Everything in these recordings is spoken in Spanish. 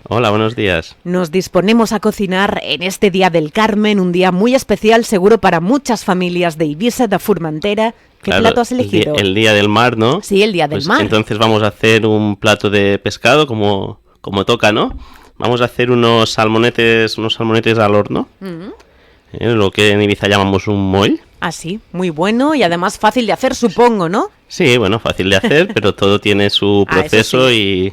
Hola, buenos días. Nos disponemos a cocinar en este Día del Carmen, un día muy especial seguro para muchas familias de Eivissa, de Formentera. ¿Qué plato has elegido? El día del mar, ¿no? Sí, el Día del Mar. Entonces vamos a hacer un plato de pescado como toca, ¿no? Vamos a hacer unos salmonetes al horno. Lo que en Ibiza llamamos un moll. Ah, sí, muy bueno y además fácil de hacer, supongo, ¿no? Sí, bueno, fácil de hacer, pero todo tiene su proceso y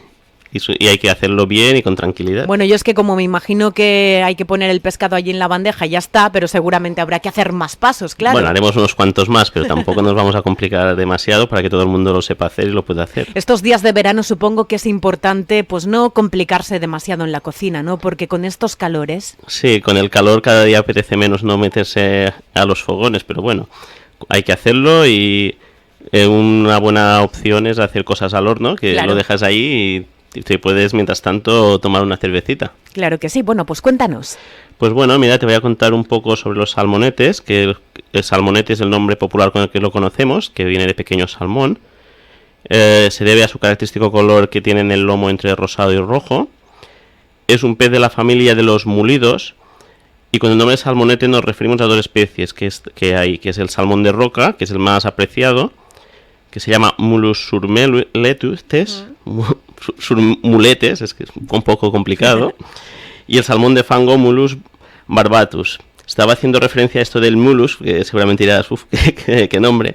hay que hacerlo bien y con tranquilidad. Bueno, yo es que como me imagino que hay que poner el pescado allí en la bandeja y ya está, pero seguramente habrá que hacer más pasos, claro. Bueno, haremos unos cuantos más, pero tampoco nos vamos a complicar demasiado para que todo el mundo lo sepa hacer y lo pueda hacer. Estos días de verano supongo que es importante pues no complicarse demasiado en la cocina, ¿no? Porque con estos calores... Sí, con el calor cada día apetece menos no meterse a los fogones, pero bueno, hay que hacerlo y una buena opción es hacer cosas al horno, que claro, lo dejas ahí y te puedes, mientras tanto, tomar una cervecita. Claro que sí. Bueno, pues cuéntanos. Pues bueno, mira, te voy a contar un poco sobre los salmonetes, que el salmonete es el nombre popular con el que lo conocemos, que viene de pequeño salmón. Se debe a su característico color que tiene en el lomo entre rosado y rojo. Es un pez de la familia de los mulidos, y con el nombre de salmonete nos referimos a dos especies que hay, que es el salmón de roca, que es el más apreciado, que se llama Mulus surmuletes, surmuletes, es que es un poco complicado, y el salmón de fango Mulus barbatus. Estaba haciendo referencia a esto del mulus, que seguramente dirás, qué nombre,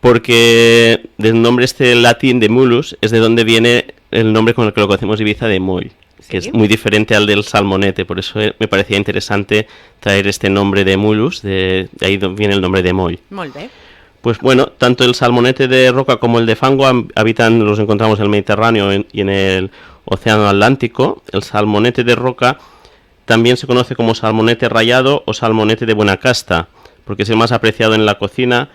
porque del nombre latín de mulus es de donde viene el nombre con el que lo conocemos en Ibiza de moll, que es muy diferente al del salmonete, por eso me parecía interesante traer este nombre de mulus, de ahí viene el nombre de moll. Molt bé. Pues bueno, tanto el salmonete de roca como el de fango los encontramos en el Mediterráneo y en el Océano Atlántico. El salmonete de roca también se conoce como salmonete rallado o salmonete de buena casta, porque es el más apreciado en la cocina,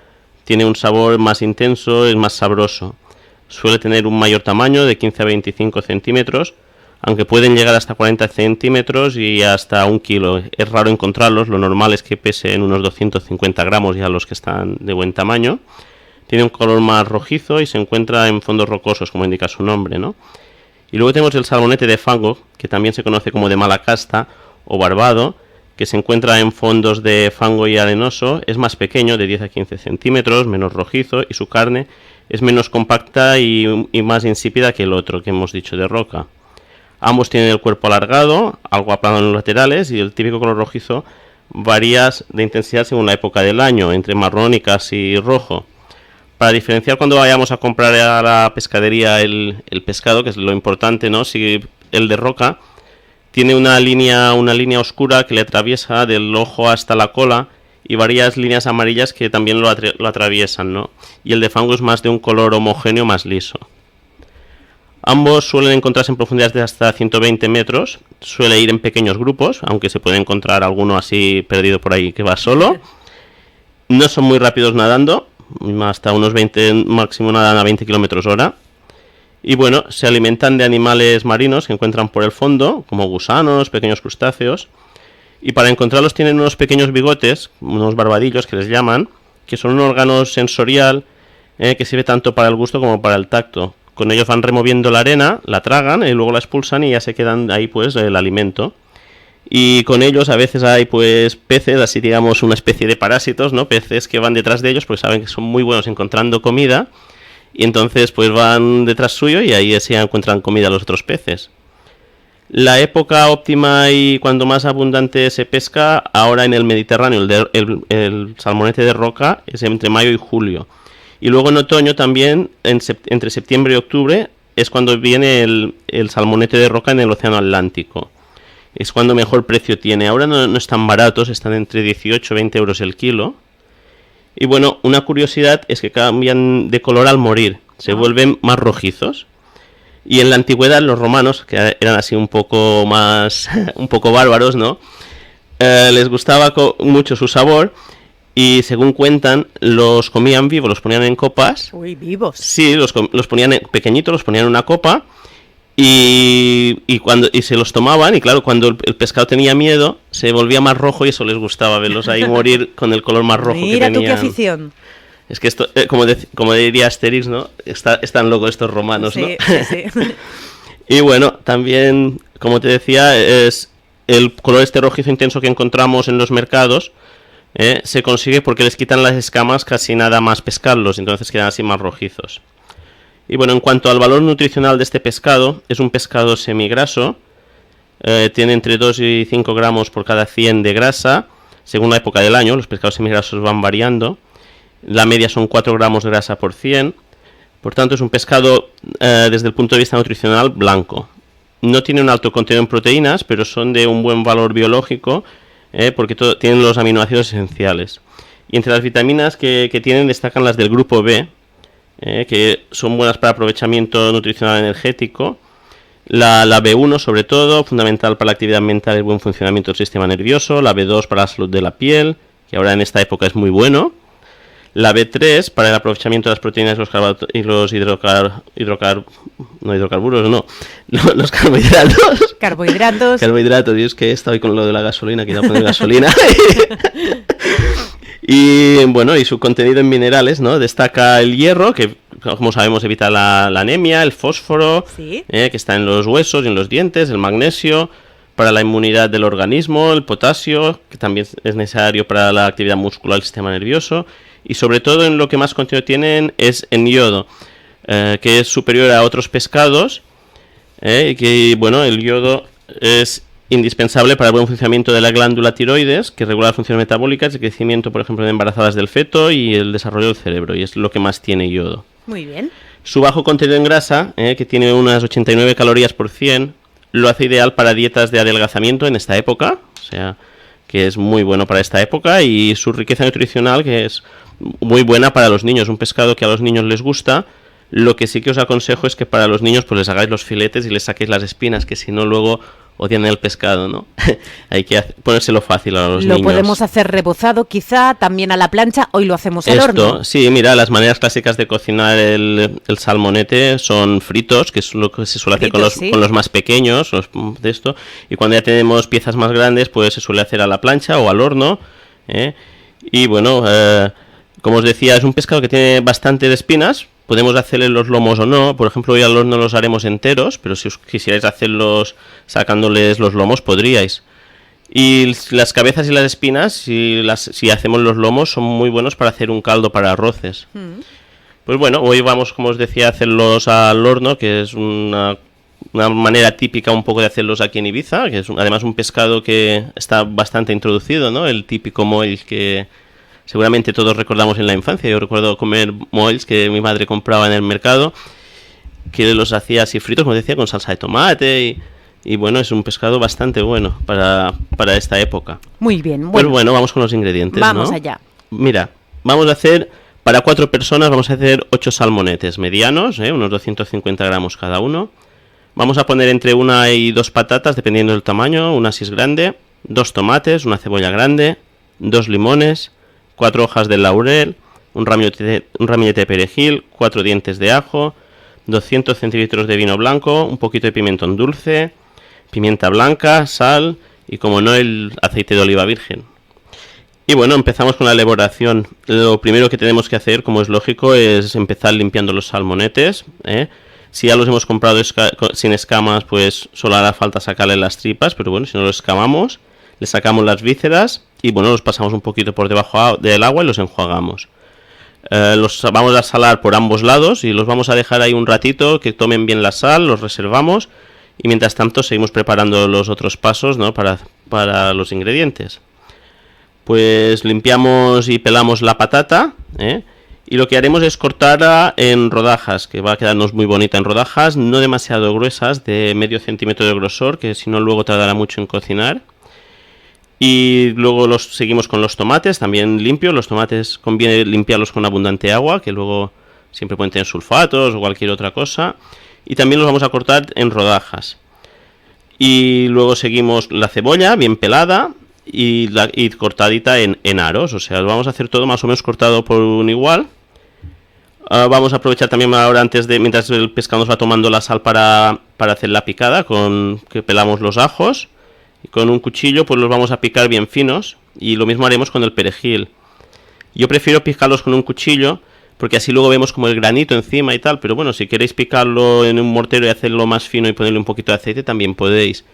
tiene un sabor más intenso, es más sabroso. Suele tener un mayor tamaño, de 15 a 25 centímetros, aunque pueden llegar hasta 40 centímetros y hasta 1 kilo. Es raro encontrarlos, lo normal es que pesen unos 250 gramos ya los que están de buen tamaño. Tiene un color más rojizo y se encuentra en fondos rocosos, como indica su nombre, ¿no? Y luego tenemos el salmonete de fango, que también se conoce como de mala casta o barbado, que se encuentra en fondos de fango y arenoso. Es más pequeño, de 10 a 15 centímetros, menos rojizo, y su carne es menos compacta y más insípida que el otro que hemos dicho de roca. Ambos tienen el cuerpo alargado, algo aplanado en los laterales, y el típico color rojizo varía de intensidad según la época del año, entre marrón y casi rojo. Para diferenciar cuando vayamos a comprar a la pescadería el pescado, que es lo importante, ¿no? Si el de roca tiene una línea oscura que le atraviesa del ojo hasta la cola y varias líneas amarillas que también lo atraviesan, ¿no? Y el de fango es más de un color homogéneo, más liso. Ambos suelen encontrarse en profundidades de hasta 120 metros, suele ir en pequeños grupos, aunque se puede encontrar alguno así perdido por ahí que va solo. No son muy rápidos nadando, hasta unos 20, máximo nadan a 20 km hora. Y bueno, se alimentan de animales marinos que encuentran por el fondo, como gusanos, pequeños crustáceos. Y para encontrarlos tienen unos pequeños bigotes, unos barbadillos que les llaman, que son un órgano sensorial que sirve tanto para el gusto como para el tacto. Con ellos van removiendo la arena, la tragan y luego la expulsan y ya se quedan ahí pues el alimento. Y con ellos a veces hay pues peces, así digamos una especie de parásitos, ¿no? Peces que van detrás de ellos porque saben que son muy buenos encontrando comida y entonces pues van detrás suyo y ahí se encuentran comida los otros peces. La época óptima y cuando más abundante se pesca ahora en el Mediterráneo, el salmonete de roca, es entre mayo y julio. Y luego en otoño también, entre septiembre y octubre, es cuando viene el salmonete de roca en el Océano Atlántico. Es cuando mejor precio tiene. Ahora no están baratos, están entre 18 y 20 euros el kilo. Y bueno, una curiosidad es que cambian de color al morir, se vuelven más rojizos. Y en la antigüedad los romanos, que eran así un poco bárbaros, ¿no? Les gustaba mucho su sabor. Y según cuentan, los comían vivos, los ponían en copas. Uy, vivos. Sí, los ponían pequeñitos, los ponían en una copa y se los tomaban. Y claro, cuando el pescado tenía miedo, se volvía más rojo y eso les gustaba verlos ahí morir con el color más rojo que tenían. Mira tú qué afición. Es que esto, como diría Asterix, ¿no? Están locos estos romanos, ¿no? Sí. Y bueno, también, como te decía, es el color este rojizo intenso que encontramos en los mercados, se consigue porque les quitan las escamas casi nada más pescarlos, entonces quedan así más rojizos. Y bueno, en cuanto al valor nutricional de este pescado, es un pescado semigraso, tiene entre 2 y 5 gramos por cada 100 de grasa, según la época del año. Los pescados semigrasos van variando, la media son 4 gramos de grasa por 100, por tanto es un pescado desde el punto de vista nutricional blanco. No tiene un alto contenido en proteínas, pero son de un buen valor biológico, porque tienen los aminoácidos esenciales. Y entre las vitaminas que tienen destacan las del grupo B, que son buenas para aprovechamiento nutricional energético. La B1 sobre todo, fundamental para la actividad mental y el buen funcionamiento del sistema nervioso. La B2 para la salud de la piel, que ahora en esta época es muy bueno. La B3 para el aprovechamiento de las proteínas y los los carbohidratos. Carbohidratos, y es que he estado con lo de la gasolina, que iba a poner gasolina. Y bueno, y su contenido en minerales, ¿no? Destaca el hierro, que como sabemos evita la anemia, el fósforo, ¿sí? Que está en los huesos y en los dientes, el magnesio, para la inmunidad del organismo, el potasio, que también es necesario para la actividad muscular del sistema nervioso, y sobre todo en lo que más contenido tienen es en yodo, que es superior a otros pescados, y que bueno, el yodo es indispensable para el buen funcionamiento de la glándula tiroides, que regula las funciones metabólicas, el crecimiento, por ejemplo, de embarazadas del feto y el desarrollo del cerebro, y es lo que más tiene yodo. Muy bien. Su bajo contenido en grasa, que tiene unas 89 calorías por 100, lo hace ideal para dietas de adelgazamiento en esta época, o sea, que es muy bueno para esta época, y su riqueza nutricional, que es muy buena para los niños, un pescado que a los niños les gusta. Lo que sí que os aconsejo es que para los niños pues les hagáis los filetes y les saquéis las espinas, que si no luego odian el pescado, ¿no? Hay que ponérselo fácil a los niños. Lo podemos hacer rebozado quizá, también a la plancha, hoy lo hacemos al horno. Sí, mira, las maneras clásicas de cocinar el salmonete son fritos, que es lo que se suele hacer con los más pequeños, de esto, y cuando ya tenemos piezas más grandes, pues se suele hacer a la plancha o al horno, y bueno, como os decía, es un pescado que tiene bastantes espinas. Podemos hacerle los lomos o no. Por ejemplo, hoy al horno los haremos enteros, pero si os quisierais hacerlos sacándoles los lomos, podríais. Y las cabezas y las espinas, si hacemos los lomos, son muy buenos para hacer un caldo para arroces. Pues bueno, hoy vamos, como os decía, a hacerlos al horno, que es una manera típica un poco de hacerlos aquí en Ibiza, que es además un pescado que está bastante introducido, ¿no? El típico moll que seguramente todos recordamos en la infancia. Yo recuerdo comer molls que mi madre compraba en el mercado, que los hacía así fritos, como decía, con salsa de tomate y bueno, es un pescado bastante bueno para esta época. Muy bien. Pues bueno, vamos con los ingredientes, vamos allá. Mira, vamos a hacer, para 4 personas, vamos a hacer 8 salmonetes medianos, unos 250 gramos cada uno. Vamos a poner entre 1 y 2 patatas, dependiendo del tamaño, una si es grande, 2 tomates, una cebolla grande, 2 limones, 4 hojas de laurel, un ramillete de perejil, 4 dientes de ajo, 200 centilitros de vino blanco, un poquito de pimentón dulce, pimienta blanca, sal y, como no, el aceite de oliva virgen. Y bueno, empezamos con la elaboración. Lo primero que tenemos que hacer, como es lógico, es empezar limpiando los salmonetes. Si ya los hemos comprado sin escamas, pues solo hará falta sacarle las tripas, pero bueno, si no los escamamos, le sacamos las vísceras y bueno, los pasamos un poquito por debajo del agua y los enjuagamos. Los vamos a salar por ambos lados y los vamos a dejar ahí un ratito que tomen bien la sal, los reservamos y mientras tanto seguimos preparando los otros pasos, ¿no? para los ingredientes. Pues limpiamos y pelamos la patata, y lo que haremos es cortarla en rodajas, que va a quedarnos muy bonita en rodajas, no demasiado gruesas, de medio centímetro de grosor, que si no luego tardará mucho en cocinar. Y luego seguimos con los tomates, también limpios. Los tomates conviene limpiarlos con abundante agua, que luego siempre pueden tener sulfatos o cualquier otra cosa. Y también los vamos a cortar en rodajas. Y luego seguimos la cebolla bien pelada y cortadita en aros. O sea, lo vamos a hacer todo más o menos cortado por un igual. Vamos a aprovechar también ahora, mientras el pescado nos va tomando la sal para hacer la picada, que pelamos los ajos. Y con un cuchillo pues los vamos a picar bien finos, y lo mismo haremos con el perejil. Yo prefiero picarlos con un cuchillo porque así luego vemos como el granito encima y tal, pero bueno, si queréis picarlo en un mortero y hacerlo más fino y ponerle un poquito de aceite, también podéis.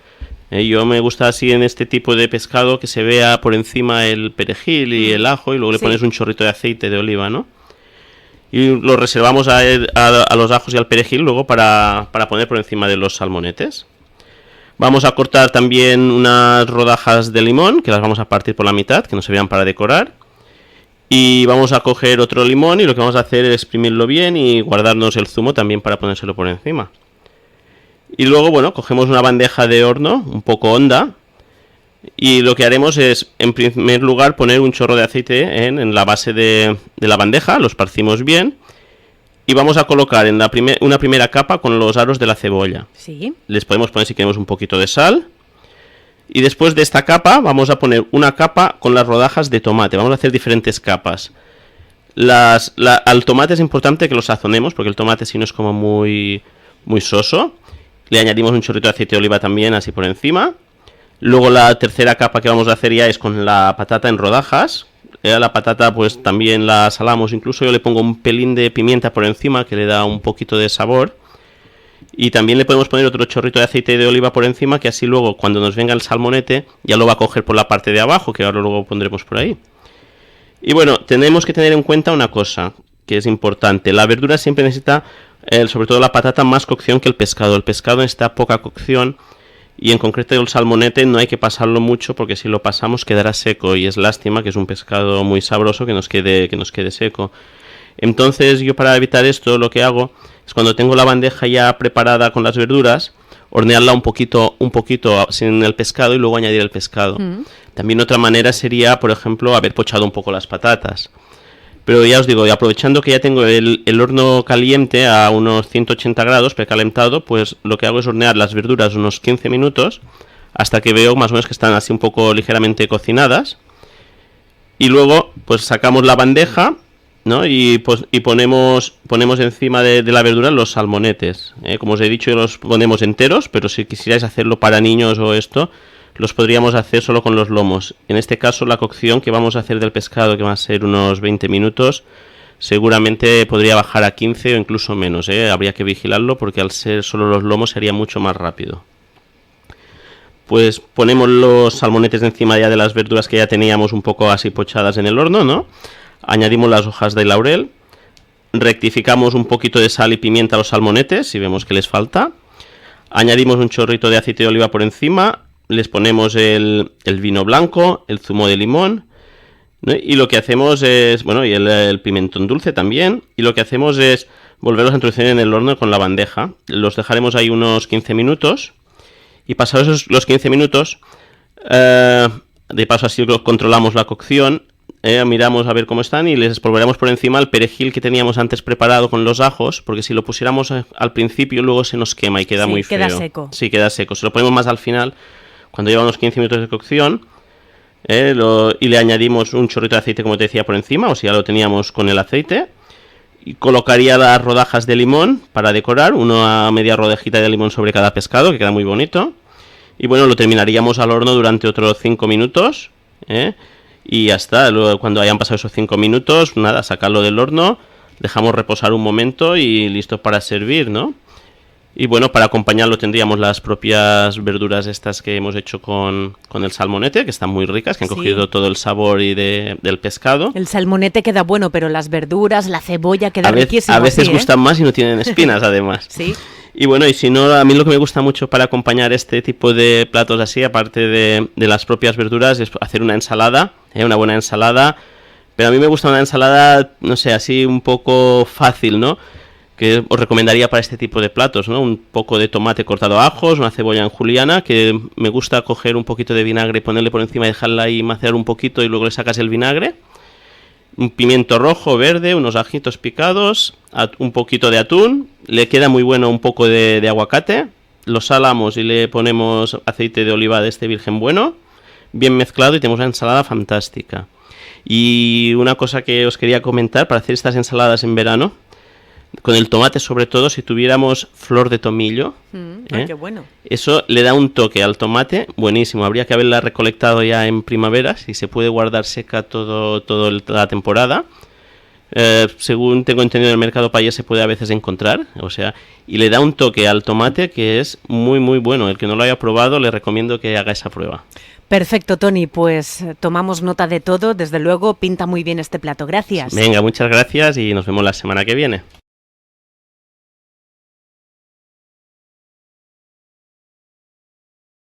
Yo me gusta así en este tipo de pescado que se vea por encima el perejil y el ajo y luego le pones un chorrito de aceite de oliva, ¿no? Y lo reservamos a los ajos y al perejil luego para poner por encima de los salmonetes. Vamos a cortar también unas rodajas de limón, que las vamos a partir por la mitad, que no se vean para decorar. Y vamos a coger otro limón y lo que vamos a hacer es exprimirlo bien y guardarnos el zumo también para ponérselo por encima. Y luego, bueno, cogemos una bandeja de horno un poco honda y lo que haremos es, en primer lugar, poner un chorro de aceite en la base de la bandeja, lo esparcimos bien y vamos a colocar en una primera capa con los aros de la cebolla. Sí. Les podemos poner, si queremos, un poquito de sal. Y después de esta capa vamos a poner una capa con las rodajas de tomate. Vamos a hacer diferentes capas. Al tomate es importante que lo sazonemos, porque el tomate si no es como muy soso. Le añadimos un chorrito de aceite de oliva también, así por encima. Luego la tercera capa que vamos a hacer ya es con la patata en rodajas. La patata pues también la salamos, incluso yo le pongo un pelín de pimienta por encima que le da un poquito de sabor. Y también le podemos poner otro chorrito de aceite de oliva por encima, que así luego cuando nos venga el salmonete ya lo va a coger por la parte de abajo, que ahora luego pondremos por ahí. Y bueno, tenemos que tener en cuenta una cosa que es importante. La verdura siempre necesita, sobre todo la patata, más cocción que el pescado. El pescado necesita poca cocción y en concreto el salmonete no hay que pasarlo mucho porque si lo pasamos quedará seco y es lástima, que es un pescado muy sabroso que nos quede seco. Entonces yo, para evitar esto, lo que hago es, cuando tengo la bandeja ya preparada con las verduras, hornearla un poquito sin el pescado y luego añadir el pescado. También otra manera sería, por ejemplo, haber pochado un poco las patatas. Pero ya os digo, y aprovechando que ya tengo el horno caliente a unos 180 grados precalentado, pues lo que hago es hornear las verduras unos 15 minutos hasta que veo más o menos que están así un poco ligeramente cocinadas. Y luego pues sacamos la bandeja, ¿no? Y ponemos encima de la verdura los salmonetes. Como os he dicho, los ponemos enteros, pero si quisierais hacerlo para niños o esto, los podríamos hacer solo con los lomos. En este caso, la cocción que vamos a hacer del pescado, que va a ser unos 20 minutos, seguramente podría bajar a 15 o incluso menos. Habría que vigilarlo porque al ser solo los lomos sería mucho más rápido. Pues ponemos los salmonetes encima ya de las verduras que ya teníamos un poco así pochadas en el horno, ¿no? Añadimos las hojas de laurel, rectificamos un poquito de sal y pimienta a los salmonetes si vemos que les falta, añadimos un chorrito de aceite de oliva por encima, les ponemos el vino blanco, el zumo de limón, ¿no? Y lo que hacemos es, bueno, y el pimentón dulce también, y lo que hacemos es volverlos a introducir en el horno con la bandeja. Los dejaremos ahí unos 15 minutos y pasados los 15 minutos, de paso así controlamos la cocción, miramos a ver cómo están y les espolvoreamos por encima el perejil que teníamos antes preparado con los ajos, porque si lo pusiéramos al principio luego se nos quema y queda muy feo. Queda seco. Sí, queda seco. Si lo ponemos más al final, cuando lleva unos 15 minutos de cocción, y le añadimos un chorrito de aceite, como te decía, por encima, o si ya lo teníamos con el aceite, y colocaría las rodajas de limón para decorar, una media rodejita de limón sobre cada pescado, que queda muy bonito. Y bueno, lo terminaríamos al horno durante otros 5 minutos, y ya está. Luego, cuando hayan pasado esos 5 minutos, nada, sacarlo del horno, dejamos reposar un momento y listo para servir, ¿no? Y bueno, para acompañarlo tendríamos las propias verduras estas que hemos hecho con el salmonete, que están muy ricas, que han cogido todo el sabor del pescado. El salmonete queda bueno, pero las verduras, la cebolla queda riquísima. A veces gustan más y no tienen espinas, además. Sí. Y bueno, y si no, a mí lo que me gusta mucho para acompañar este tipo de platos así, aparte de las propias verduras, es hacer una ensalada, una buena ensalada. Pero a mí me gusta una ensalada, no sé, así un poco fácil, ¿no? Que os recomendaría para este tipo de platos, ¿no? Un poco de tomate cortado a ajos, una cebolla en juliana, que me gusta coger un poquito de vinagre y ponerle por encima y dejarla ahí macerar un poquito y luego le sacas el vinagre. Un pimiento rojo, verde, unos ajitos picados, un poquito de atún, le queda muy bueno un poco de aguacate, lo salamos y le ponemos aceite de oliva de este virgen bueno, bien mezclado y tenemos una ensalada fantástica. Y una cosa que os quería comentar, para hacer estas ensaladas en verano, con el tomate sobre todo, si tuviéramos flor de tomillo, qué bueno. Eso le da un toque al tomate buenísimo. Habría que haberla recolectado ya en primavera, si se puede guardar seca toda la temporada. Según tengo entendido, en el mercado país se puede a veces encontrar, o sea, y le da un toque al tomate que es muy muy bueno. El que no lo haya probado, le recomiendo que haga esa prueba. Perfecto, Toni, pues tomamos nota de todo. Desde luego, pinta muy bien este plato. Gracias. Venga, muchas gracias y nos vemos la semana que viene.